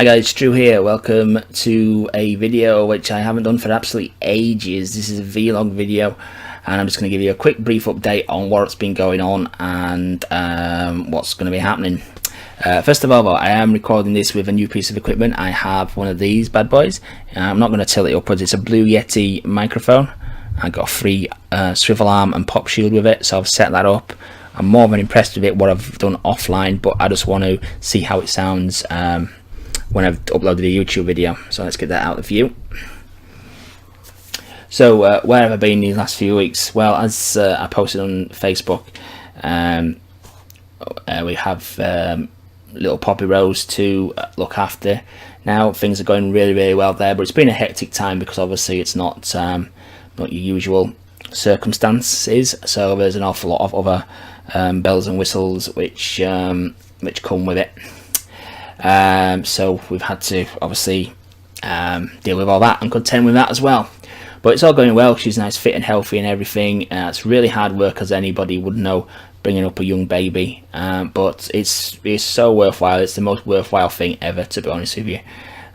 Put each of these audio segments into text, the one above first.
Hi guys, it's Drew here. Welcome to a video which I haven't done for absolutely ages. This is a vlog video and I'm just going to give you a quick brief update on what's been going on and what's going to be happening. First of all, I am recording this with a new piece of equipment. I have one of these bad boys. I'm not going to tilt it upwards. It's a Blue Yeti microphone. I got a free swivel arm and pop shield with it, so I've set that up. I'm more than impressed with it, what I've done offline, but I just want to see how it sounds when I've uploaded a YouTube video. So let's get that out of view. So where have I been these last few weeks? Well, as I posted on Facebook, we have little Poppy Rose to look after. Now things are going really well there, but it's been a hectic time because obviously it's not your usual circumstances. So there's an awful lot of other bells and whistles which come with it. So we've had to obviously deal with all that and contend with that as well. But it's all going well. She's nice, fit and healthy and everything. It's really hard work, as anybody would know, bringing up a young baby. But it's so worthwhile. It's the most worthwhile thing ever, to be honest with you.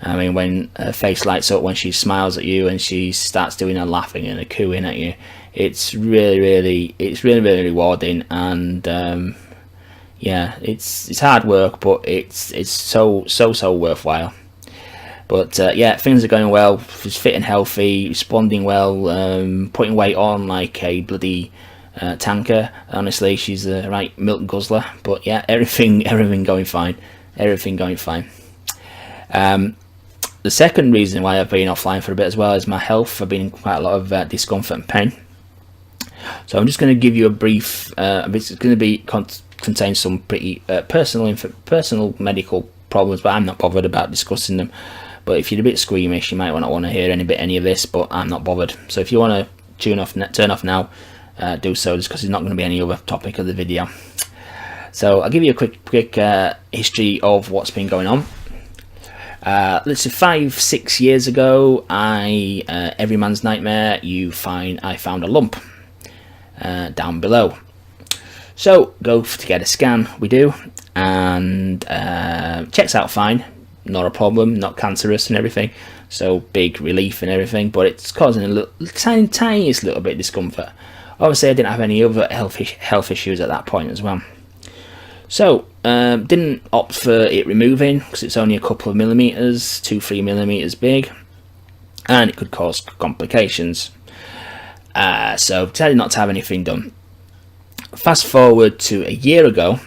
I mean, when her face lights up, when she smiles at you and she starts doing her laughing and her cooing at you, it's really rewarding. And yeah, it's hard work, but it's so worthwhile. But yeah, things are going well. She's fit and healthy, responding well, putting weight on like a bloody tanker. Honestly, she's a right milk guzzler. But yeah, everything going fine. Everything going fine. The second reason why I've been offline for a bit as well is my health. I've been in quite a lot of discomfort and pain. So I'm just going to give you a brief. It's going to contain some pretty personal medical problems, but I'm not bothered about discussing them. But if you're a bit squeamish, you might not want to hear any of this, but I'm not bothered. So if you want to turn off now, do so, just because there's not going to be any other topic of the video. So I'll give you a quick history of what's been going on. Let's say 5-6 years ago, every man's nightmare, I found a lump down below. So go to get a scan, we do, and checks out fine, not a problem, not cancerous and everything, so big relief and everything, but it's causing a tiniest little bit of discomfort. Obviously I didn't have any other health issues at that point as well. So didn't opt for it removing because it's only a couple of millimeters, 2-3 millimeters big, and it could cause complications. So decided not to have anything done. Fast forward to a year ago,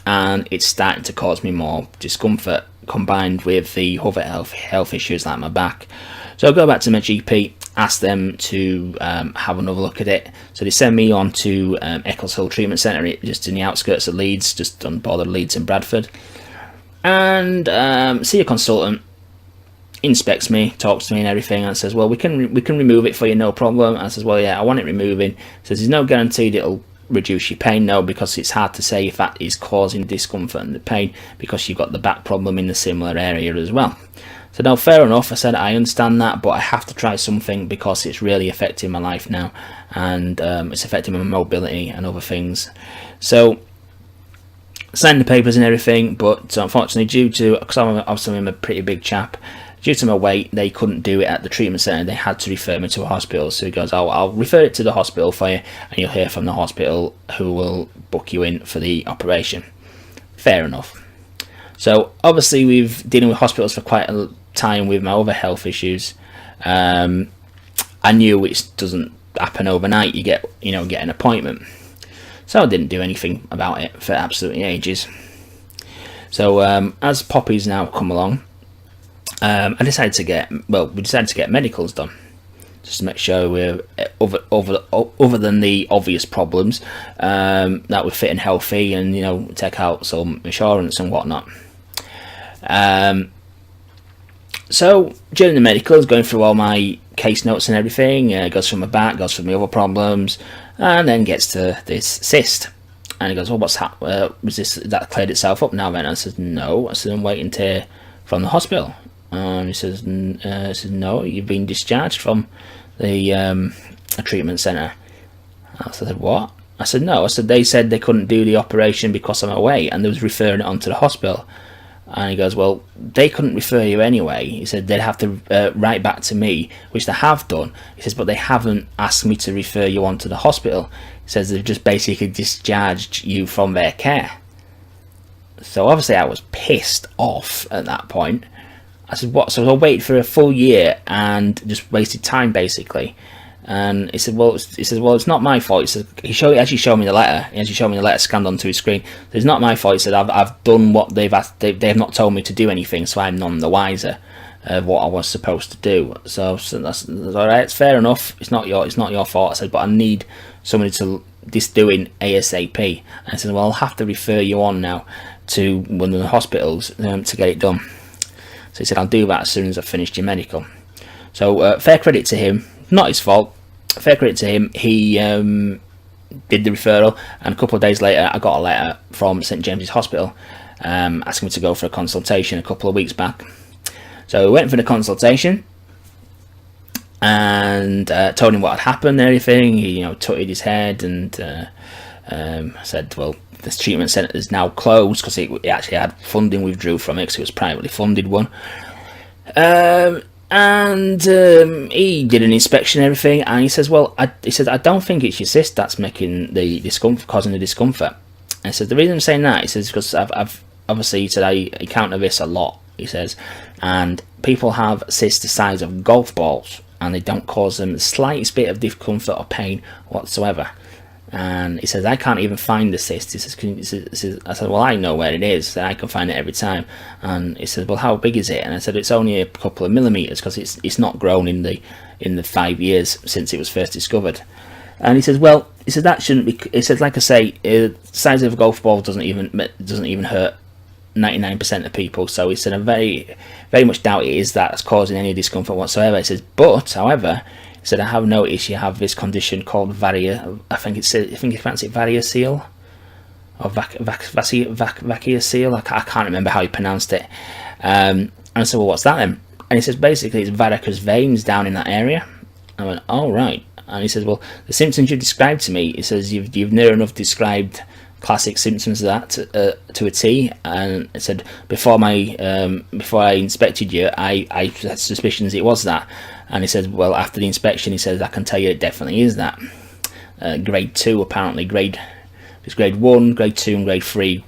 and it's starting to cause me more discomfort combined with the other health issues like my back. So I go back to my GP, ask them to have another look at it. So they send me on to Eccles Hill Treatment Centre, just in the outskirts of Leeds, just on the border of Leeds and Bradford. And see a consultant, inspects me, talks to me and everything, and says, well, we can remove it for you, no problem. And I says, well, yeah, I want it removing. Says there's no guarantee that it'll reduce your pain, no, because it's hard to say if that is causing discomfort and the pain, because you've got the back problem in the similar area as well. So no, fair enough. I said I understand that, but I have to try something because it's really affecting my life now, and it's affecting my mobility and other things. So signed the papers and everything, but unfortunately, due to, because I'm a pretty big chap, due to my weight, they couldn't do it at the treatment centre. They had to refer me to a hospital. So he goes, I'll refer it to the hospital for you, and you'll hear from the hospital who will book you in for the operation. Fair enough. So obviously we've dealing with hospitals for quite a time with my other health issues. I knew it doesn't happen overnight. You get an appointment. So I didn't do anything about it for absolutely ages. So as Poppy's now come along, we decided to get medicals done, just to make sure we're other than the obvious problems, that we're fit and healthy, and take out some insurance and whatnot. So during the medicals, going through all my case notes and everything, goes from my back, goes from my other problems, and then gets to this cyst. And he goes, well, what's happened? That cleared itself up now then? I said, no. I said, I'm waiting to hear from the hospital. He says, no, you've been discharged from the treatment centre. I said, what? I said, no. I said, they said they couldn't do the operation because I'm away, and they was referring it on to the hospital. And he goes, well, they couldn't refer you anyway. He said they'd have to write back to me, which they have done. He says, but they haven't asked me to refer you on to the hospital. He says they've just basically discharged you from their care. So obviously I was pissed off at that point. I said, what? So I waited for a full year and just wasted time, basically. And he said, well, it's not my fault. He said, he actually showed me the letter. He actually showed me the letter scanned onto his screen. So it's not my fault. He said, I've done what they've asked. They've not told me to do anything, so I'm none the wiser of what I was supposed to do. So that's all right. It's fair enough. It's not your fault. I said, but I need somebody to this doing ASAP. And I said, well, I'll have to refer you on now to one of the hospitals to get it done. So he said, I'll do that as soon as I've finished your medical. So fair credit to him. Not his fault. Fair credit to him. He did the referral, and a couple of days later I got a letter from St James's Hospital asking me to go for a consultation a couple of weeks back. So we went for the consultation and told him what had happened and everything. He tutted his head and said, well, this treatment centre is now closed because it actually had funding withdrew from it because it was a privately funded one. And he did an inspection and everything, and he says, well, I don't think it's your cyst that's making the discomfort, causing the discomfort. And he says, the reason I'm saying that, he says, because I've obviously, he said, I encounter this a lot, he says, and people have cysts the size of golf balls, and they don't cause them the slightest bit of discomfort or pain whatsoever. And he says, I can't even find the cyst. He says, I said, well, I know where it is. I can find it every time. And he said, well, how big is it? And I said, it's only a couple of millimeters because it's not grown in the 5 years since it was first discovered. And he says, well, he said that shouldn't be. He said, like I say, the size of a golf ball doesn't even hurt 99% of people. So he said, I very, very much doubt it is that's causing any discomfort whatsoever. He says, but however, he said, I have noticed you have this condition called I think it's variocele or vacuocele. I can't remember how he pronounced it. And I said, well, what's that then? And he says, basically, it's varicose veins down in that area. I went, oh, right. And he says, well, the symptoms you've described to me, he says, you've near enough described classic symptoms of that to a T. And I said, before I inspected you, I had suspicions it was that. And he said, well, after the inspection, he says, I can tell you it definitely is that. Grade 2, apparently. It's grade 1, grade 2, and grade 3.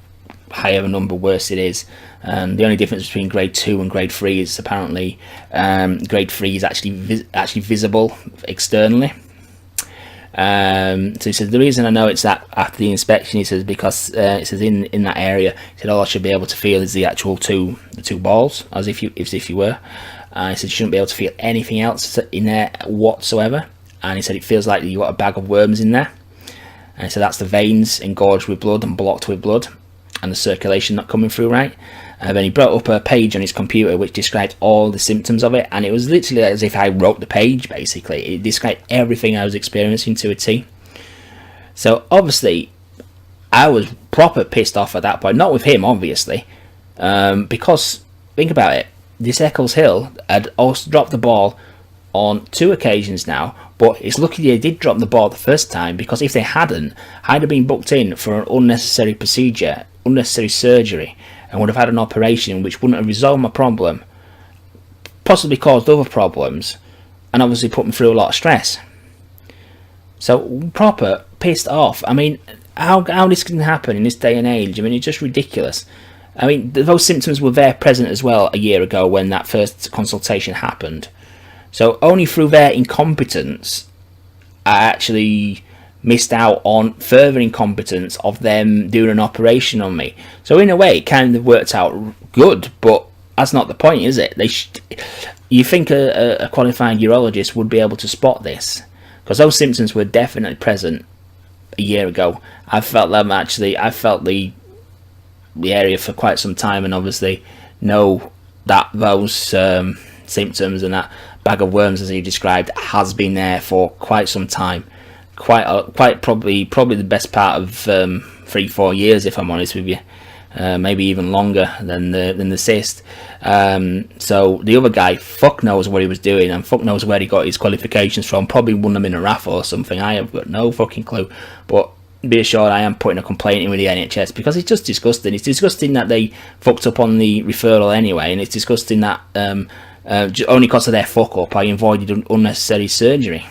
Higher the number, worse it is. The only difference between grade 2 and grade 3 is apparently grade 3 is actually visible externally. So he says, the reason I know it's that after the inspection, he says, because it says in that area, he said, all I should be able to feel is the actual the two balls, as if you were. He said, you shouldn't be able to feel anything else in there whatsoever. And he said, it feels like you've got a bag of worms in there. And he said, that's the veins engorged with blood and blocked with blood, and the circulation not coming through right. And then he brought up a page on his computer which described all the symptoms of it, and it was literally as if I wrote the page, basically. It described everything I was experiencing to a T. So obviously I was proper pissed off at that point, not with him obviously, because think about it, this Eccles Hill had also dropped the ball on 2 occasions now, but it's lucky they did drop the ball the first time, because if they hadn't, I'd have been booked in for an unnecessary procedure, unnecessary surgery, and would have had an operation which wouldn't have resolved my problem, possibly caused other problems, and obviously put me through a lot of stress. So proper pissed off. I mean, how this can happen in this day and age? I mean, it's just ridiculous. I mean, those symptoms were there present as well a year ago when that first consultation happened. So only through their incompetence, I actually missed out on further incompetence of them doing an operation on me. So in a way, it kind of worked out good, but that's not the point, is it? You think a qualified urologist would be able to spot this, because those symptoms were definitely present a year ago. I felt them actually. I felt the area for quite some time, and obviously know that those symptoms and that bag of worms, as you described, has been there for quite some time. Quite probably the best part of 3-4 years, if I'm honest with you. Maybe even longer than the cyst. So the other guy, fuck knows what he was doing, and fuck knows where he got his qualifications from. Probably won them in a raffle or something. I have got no fucking clue. But be assured I am putting a complaint in with the NHS, because it's just disgusting. It's disgusting that they fucked up on the referral anyway, and it's disgusting that only because of their fuck up I avoided unnecessary surgery.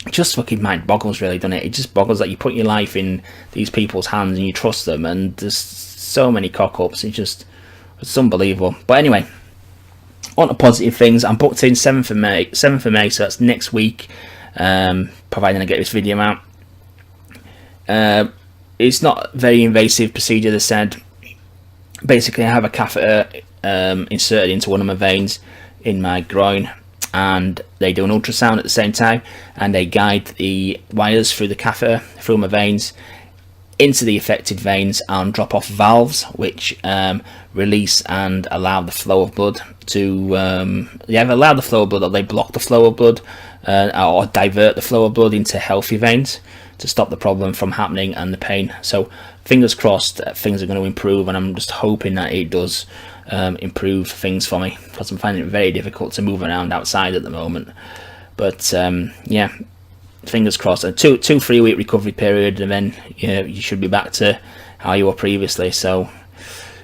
It just fucking mind boggles, really, doesn't it? It just boggles that you put your life in these people's hands and you trust them, and there's so many cock ups. It's unbelievable. But anyway, on to positive things. I'm booked in 7th of May, so that's next week, providing I get this video out. It's not a very invasive procedure, they said. Basically, I have a catheter inserted into one of my veins in my groin, and they do an ultrasound at the same time, and they guide the wires through the catheter, through my veins, into the affected veins, and drop off valves which release and allow the flow of blood to they either allow the flow of blood, or they block the flow of blood, or divert the flow of blood into healthy veins to stop the problem from happening and the pain. So fingers crossed that things are going to improve, and I'm just hoping that it does improve things for me, because I'm finding it very difficult to move around outside at the moment. But yeah, fingers crossed. A 2-3 week recovery period, and then you should be back to how you were previously. So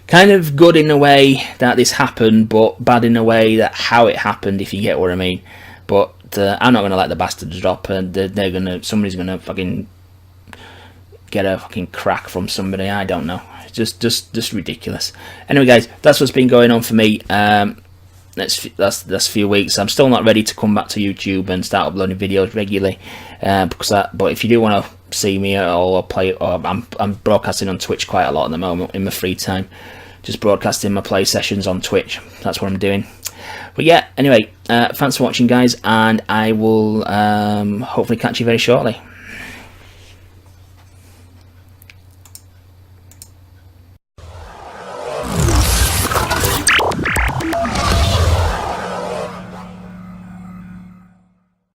kind of good in a way that this happened, but bad in a way that how it happened, if you get what I mean. But I'm not going to let the bastards drop, and somebody's gonna fucking get a fucking crack from somebody. I don't know. It's just ridiculous. Anyway, guys, that's what's been going on for me. That's a few weeks. I'm still not ready to come back to YouTube and start uploading videos regularly, but if you do want to see me at all or play, I'm broadcasting on Twitch quite a lot at the moment in my free time, just broadcasting my play sessions on Twitch. That's what I'm doing. But yeah, anyway, thanks for watching, guys, and I will hopefully catch you very shortly.